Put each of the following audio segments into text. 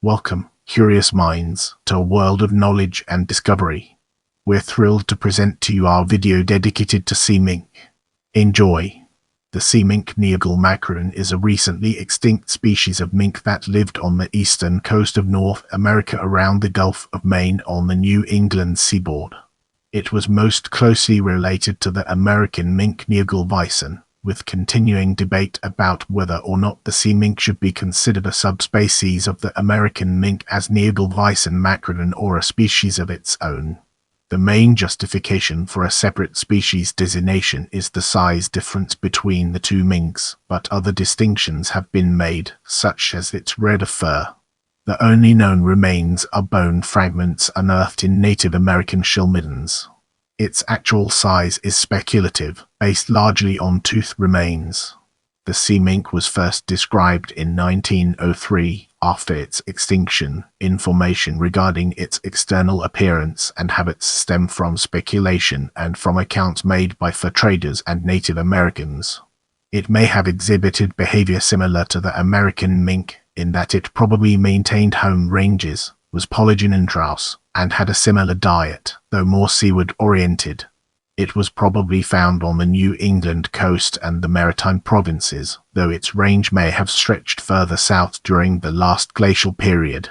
Welcome, curious minds, to a world of knowledge and discovery. We're thrilled to present to you our video dedicated to sea mink. Enjoy! The sea mink Neogale macrodon is a recently extinct species of mink that lived on the eastern coast of North America around the Gulf of Maine on the New England seaboard. It was most closely related to the American mink Neogale vison, with continuing debate about whether or not the sea mink should be considered a subspecies of the American mink as Neogale vison macrodon or a species of its own. The main justification for a separate species designation is the size difference between the two minks, but other distinctions have been made, such as its redder fur. The only known remains are bone fragments unearthed in Native American shell middens. Its actual size is speculative, based largely on tooth remains. The sea mink was first described in 1903. After its extinction, information regarding its external appearance and habits stem from speculation and from accounts made by fur traders and Native Americans. It may have exhibited behavior similar to the American mink, in that it probably maintained home ranges, was polygynandrous, and had a similar diet, though more seaward-oriented. It was probably found on the New England coast and the Maritime Provinces, though its range may have stretched further south during the last glacial period.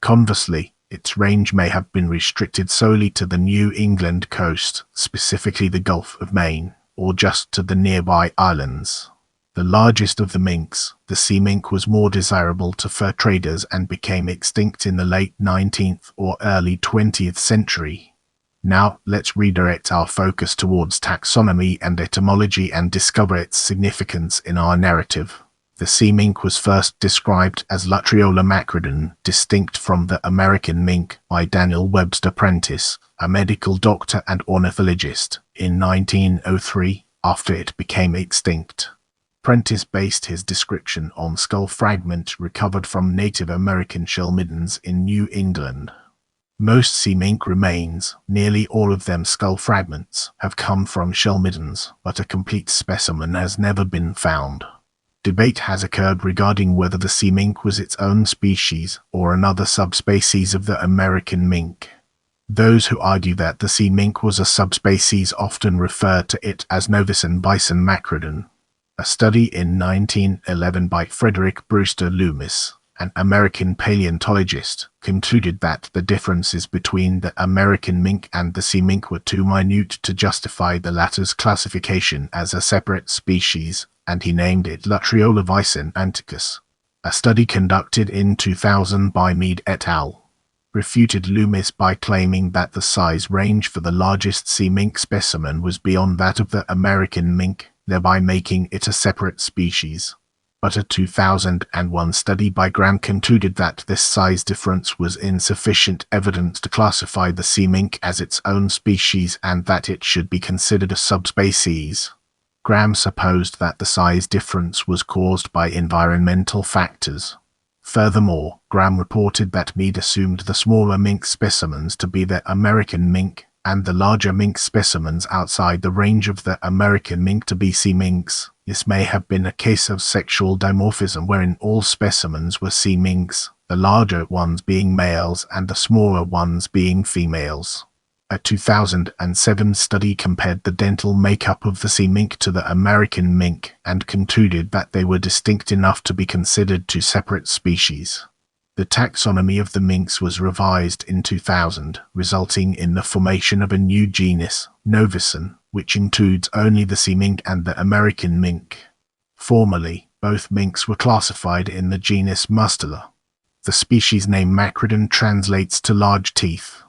Conversely, its range may have been restricted solely to the New England coast, specifically the Gulf of Maine, or just to the nearby islands. The largest of the minks, the sea mink, was more desirable to fur traders and became extinct in the late 19th or early 20th century. Now, let's redirect our focus towards taxonomy and etymology and discover its significance in our narrative. The sea mink was first described as Latriola macrodon, distinct from the American mink, by Daniel Webster Prentice, a medical doctor and ornithologist, in 1903, after it became extinct. Prentice based his description on skull fragment recovered from Native American shell middens in New England. Most sea mink remains, nearly all of them skull fragments, have come from shell middens, but a complete specimen has never been found. Debate has occurred regarding whether the sea mink was its own species or another subspecies of the American mink. Those who argue that the sea mink was a subspecies often refer to it as vison macrodon. A study in 1911 by Frederick Brewster Loomis, an American paleontologist, concluded that the differences between the American mink and the sea mink were too minute to justify the latter's classification as a separate species, and he named it Latriola vison anticus. A study conducted in 2000 by Mead et al. Refuted Loomis by claiming that the size range for the largest sea mink specimen was beyond that of the American mink, thereby making it a separate species. But a 2001 study by Graham concluded that this size difference was insufficient evidence to classify the sea mink as its own species and that it should be considered a subspecies. Graham supposed that the size difference was caused by environmental factors. Furthermore, Graham reported that Mead assumed the smaller mink specimens to be the American mink, and the larger mink specimens outside the range of the American mink to be sea minks. This may have been a case of sexual dimorphism wherein all specimens were sea minks, the larger ones being males and the smaller ones being females. A 2007 study compared the dental makeup of the sea mink to the American mink and concluded that they were distinct enough to be considered two separate species. The taxonomy of the minks was revised in 2000, resulting in the formation of a new genus, Vison, which includes only the sea mink and the American mink. Formerly, both minks were classified in the genus Mustela. The species name macrodon translates to large teeth.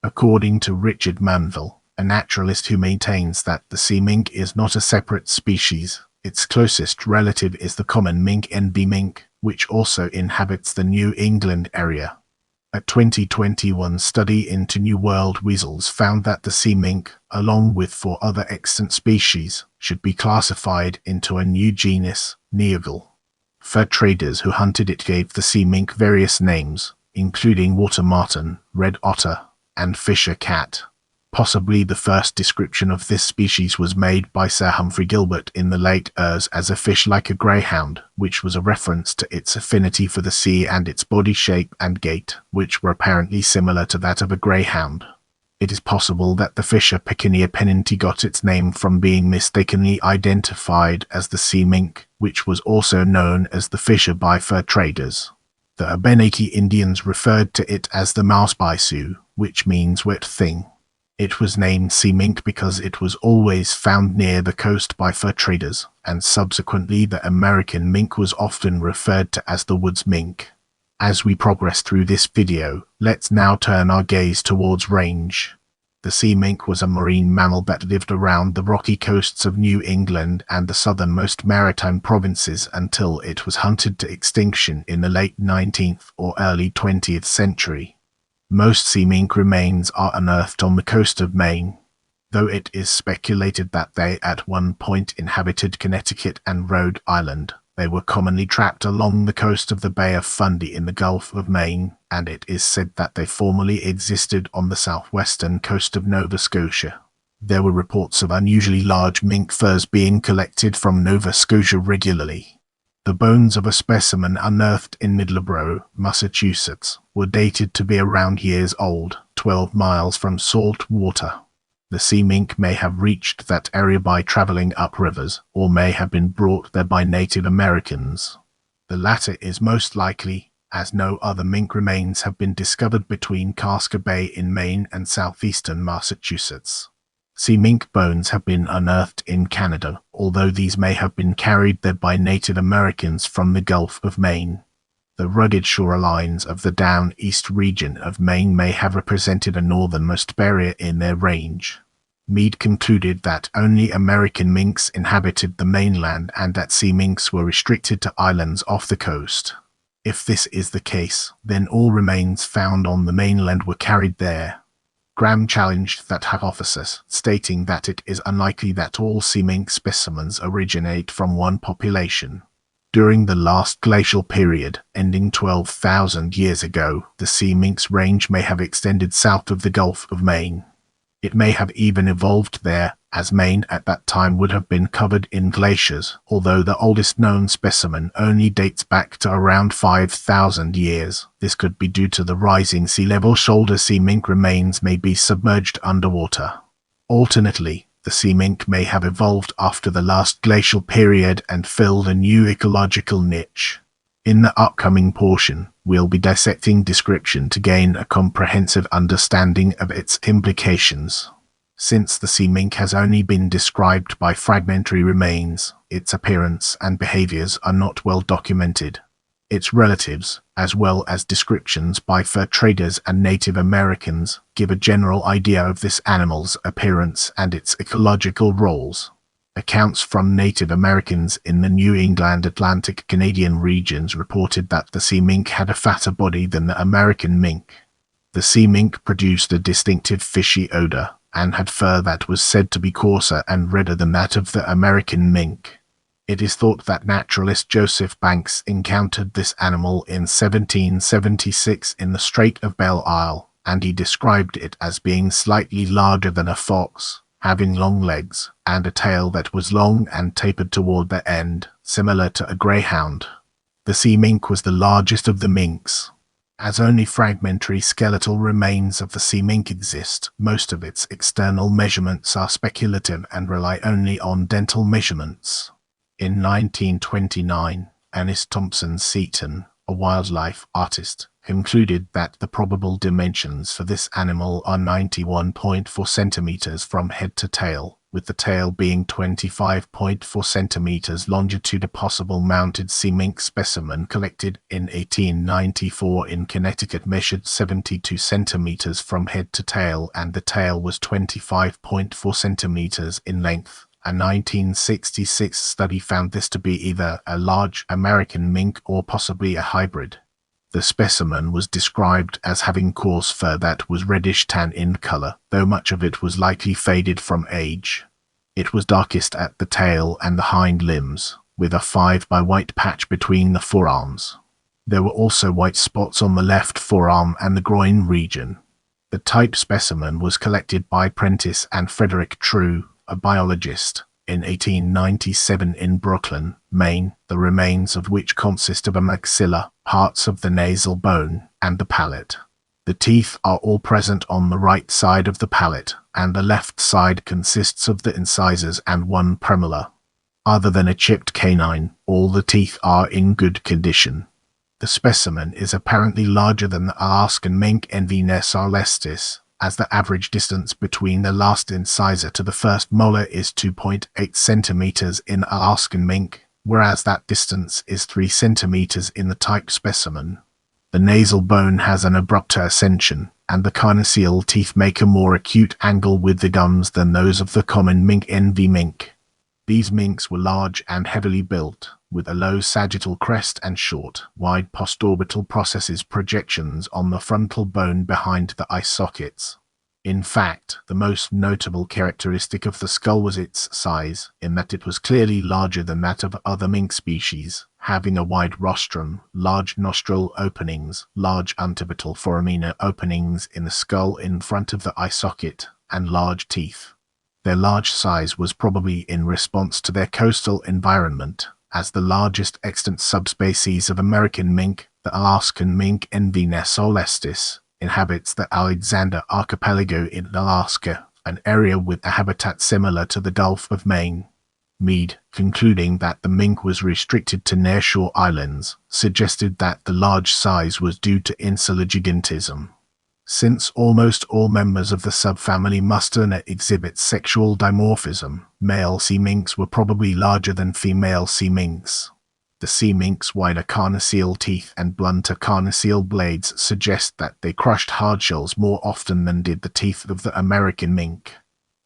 According to Richard Manville, a naturalist who maintains that the sea mink is not a separate species, its closest relative is the common mink NB mink, which also inhabits the New England area. A 2021 study into New World weasels found that the sea mink, along with 4 other extant species, should be classified into a new genus, Neogale. Fur traders who hunted it gave the sea mink various names, including water marten, red otter, and fisher cat. Possibly the first description of this species was made by Sir Humphrey Gilbert in the late years as a fish like a greyhound, which was a reference to its affinity for the sea and its body shape and gait, which were apparently similar to that of a greyhound. It is possible that the fisher Piccinia pennanti got its name from being mistakenly identified as the sea mink, which was also known as the fisher by fur traders. The Abenaki Indians referred to it as the mouse bisu, which means wet thing. It was named sea mink because it was always found near the coast by fur traders, and subsequently the American mink was often referred to as the woods mink. As we progress through this video, let's now turn our gaze towards range. The sea mink was a marine mammal that lived around the rocky coasts of New England and the southernmost Maritime Provinces until it was hunted to extinction in the late 19th or early 20th century. Most sea mink remains are unearthed on the coast of Maine, though it is speculated that they at one point inhabited Connecticut and Rhode Island. They were commonly trapped along the coast of the Bay of Fundy in the Gulf of Maine, and it is said that they formerly existed on the southwestern coast of Nova Scotia. There were reports of unusually large mink furs being collected from Nova Scotia regularly. The bones of a specimen unearthed in Middleborough, Massachusetts, were dated to be around years old, 12 miles from salt water. The sea mink may have reached that area by traveling up rivers, or may have been brought there by Native Americans. The latter is most likely, as no other mink remains have been discovered between Casca Bay in Maine and southeastern Massachusetts. Sea mink bones have been unearthed in Canada, although these may have been carried there by Native Americans from the Gulf of Maine. The rugged shorelines of the down east region of Maine may have represented a northernmost barrier in their range. Mead concluded that only American minks inhabited the mainland and that sea minks were restricted to islands off the coast. If this is the case, then all remains found on the mainland were carried there. Graham challenged that hypothesis, stating that it is unlikely that all sea mink specimens originate from one population. During the last glacial period, ending 12,000 years ago, the sea mink's range may have extended south of the Gulf of Maine. It may have even evolved there, as Maine at that time would have been covered in glaciers, although the oldest known specimen only dates back to around 5,000 years. This could be due to the rising sea level. Shoulder sea mink remains may be submerged underwater. Alternately, the sea mink may have evolved after the last glacial period and filled a new ecological niche. In the upcoming portion, we'll be dissecting description to gain a comprehensive understanding of its implications. Since the sea mink has only been described by fragmentary remains, its appearance and behaviors are not well documented. Its relatives, as well as descriptions by fur traders and Native Americans, give a general idea of this animal's appearance and its ecological roles. Accounts from Native Americans in the New England Atlantic Canadian regions reported that the sea mink had a fatter body than the American mink. The sea mink produced a distinctive fishy odor, and had fur that was said to be coarser and redder than that of the American mink. It is thought that naturalist Joseph Banks encountered this animal in 1776 in the Strait of Belle Isle, and he described it as being slightly larger than a fox, having long legs, and a tail that was long and tapered toward the end, similar to a greyhound. The sea mink was the largest of the minks. As only fragmentary skeletal remains of the sea mink exist, most of its external measurements are speculative and rely only on dental measurements. In 1929, Annis Thompson Seton, a wildlife artist, concluded that the probable dimensions for this animal are 91.4 centimeters from head to tail, with the tail being 25.4 centimeters longitude. A possible mounted sea mink specimen collected in 1894 in Connecticut measured 72 centimeters from head to tail, and the tail was 25.4 centimeters in length. A 1966 study found this to be either a large American mink or possibly a hybrid. The specimen was described as having coarse fur that was reddish-tan in color, though much of it was likely faded from age. It was darkest at the tail and the hind limbs, with a 5 by white patch between the forearms. There were also white spots on the left forearm and the groin region. The type specimen was collected by Prentice and Frederick True, a biologist, in 1897 in Brooklyn, Maine, the remains of which consist of a maxilla, parts of the nasal bone, and the palate. The teeth are all present on the right side of the palate, and the left side consists of the incisors and one premolar. Other than a chipped canine, all the teeth are in good condition. The specimen is apparently larger than the Alaskan mink Envinus arlestis, as the average distance between the last incisor to the first molar is 2.8 centimeters in Alaskan mink, whereas that distance is 3 centimeters in the type specimen. The nasal bone has an abrupter ascension, and the carnassial teeth make a more acute angle with the gums than those of the common mink envy mink. These minks were large and heavily built, with a low sagittal crest and short, wide postorbital processes projections on the frontal bone behind the eye sockets. In fact, the most notable characteristic of the skull was its size, in that it was clearly larger than that of other mink species, having a wide rostrum, large nostril openings, large unterbital foramina openings in the skull in front of the eye socket, and large teeth. Their large size was probably in response to their coastal environment, as the largest extant subspecies of American mink, the Alaskan mink Envinus arlestis, inhabits the Alexander Archipelago in Alaska, an area with a habitat similar to the Gulf of Maine. Mead, concluding that the mink was restricted to nearshore islands, suggested that the large size was due to insular gigantism. Since almost all members of the subfamily Mustana exhibit sexual dimorphism, male sea minks were probably larger than female sea minks. The sea mink's wider carnassial teeth and blunter carnassial blades suggest that they crushed hardshells more often than did the teeth of the American mink.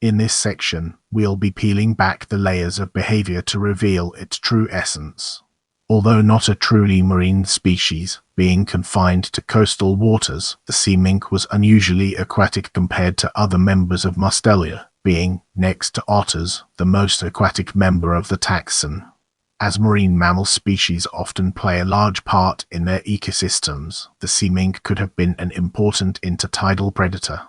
In this section, we'll be peeling back the layers of behavior to reveal its true essence. Although not a truly marine species, being confined to coastal waters, the sea mink was unusually aquatic compared to other members of Mustela, being, next to otters, the most aquatic member of the taxon. As marine mammal species often play a large part in their ecosystems, the sea mink could have been an important intertidal predator.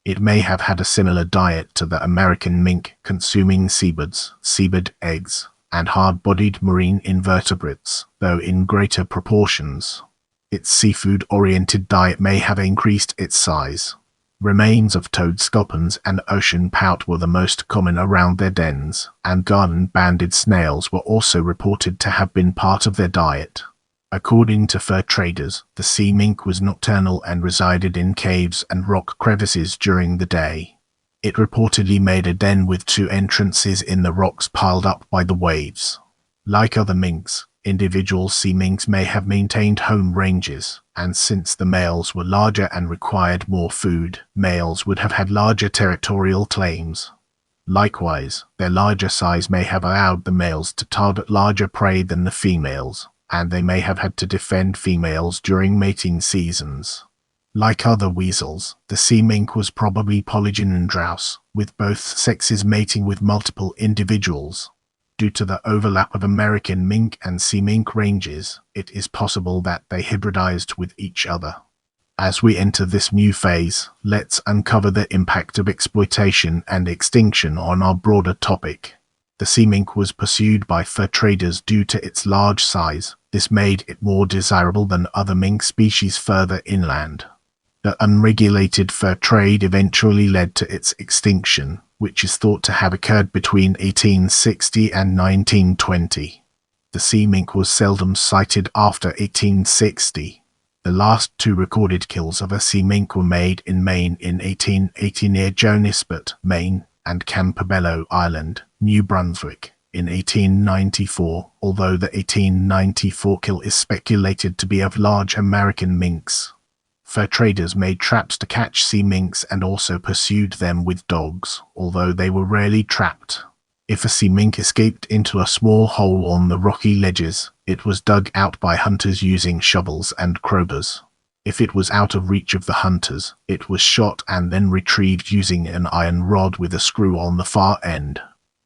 It may have had a similar diet to the American mink, consuming seabirds, seabird eggs, and hard-bodied marine invertebrates, though in greater proportions. Its seafood-oriented diet may have increased its size. Remains of toad sculpins and ocean pout were the most common around their dens, and garden-banded snails were also reported to have been part of their diet. According to fur traders, the sea mink was nocturnal and resided in caves and rock crevices during the day. It reportedly made a den with 2 entrances in the rocks piled up by the waves. Like other minks, individual sea minks may have maintained home ranges, and since the males were larger and required more food, males would have had larger territorial claims. Likewise, their larger size may have allowed the males to target larger prey than the females, and they may have had to defend females during mating seasons. Like other weasels, the sea mink was probably polygynandrous, with both sexes mating with multiple individuals. Due to the overlap of American mink and sea mink ranges, it is possible that they hybridized with each other. As we enter this new phase, let's uncover the impact of exploitation and extinction on our broader topic. The sea mink was pursued by fur traders due to its large size. This made it more desirable than other mink species further inland. The unregulated fur trade eventually led to its extinction, which is thought to have occurred between 1860 and 1920. The sea mink was seldom sighted after 1860. The last 2 recorded kills of a sea mink were made in Maine in 1880 near Jonesboro, Maine, and Campobello Island, New Brunswick, in 1894, although the 1894 kill is speculated to be of large American minks. Fur traders made traps to catch sea minks and also pursued them with dogs, although they were rarely trapped. If a sea mink escaped into a small hole on the rocky ledges, it was dug out by hunters using shovels and crowbars. If it was out of reach of the hunters, it was shot and then retrieved using an iron rod with a screw on the far end.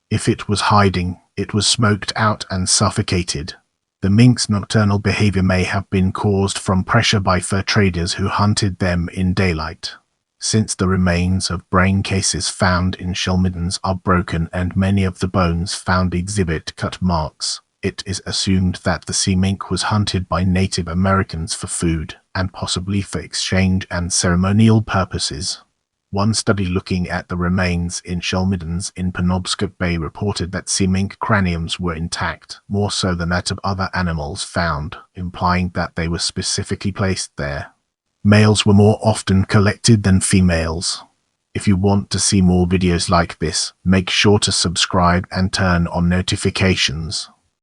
If it was hiding, it was smoked out and suffocated. The mink's nocturnal behavior may have been caused from pressure by fur traders who hunted them in daylight. Since the remains of brain cases found in shell middens are broken and many of the bones found exhibit cut marks, it is assumed that the sea mink was hunted by Native Americans for food, and possibly for exchange and ceremonial purposes. One study looking at the remains in shell middens in Penobscot Bay reported that sea mink craniums were intact, more so than that of other animals found, implying that they were specifically placed there. Males were more often collected than females. If you want to see more videos like this, make sure to subscribe and turn on notifications.